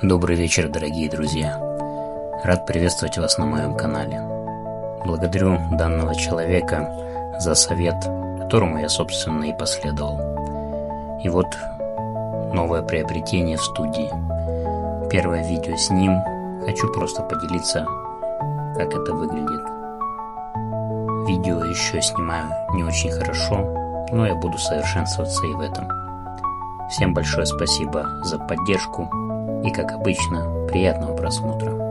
Добрый вечер, дорогие друзья. Рад приветствовать вас на моем канале. Благодарю данного человека за совет, которому я, собственно, и последовал. И вот новое приобретение в студии. Первое видео с ним. Хочу просто поделиться, как это выглядит. Видео еще снимаю не очень хорошо, но я буду совершенствоваться и в этом. Всем большое спасибо за поддержку и, как обычно, приятного просмотра.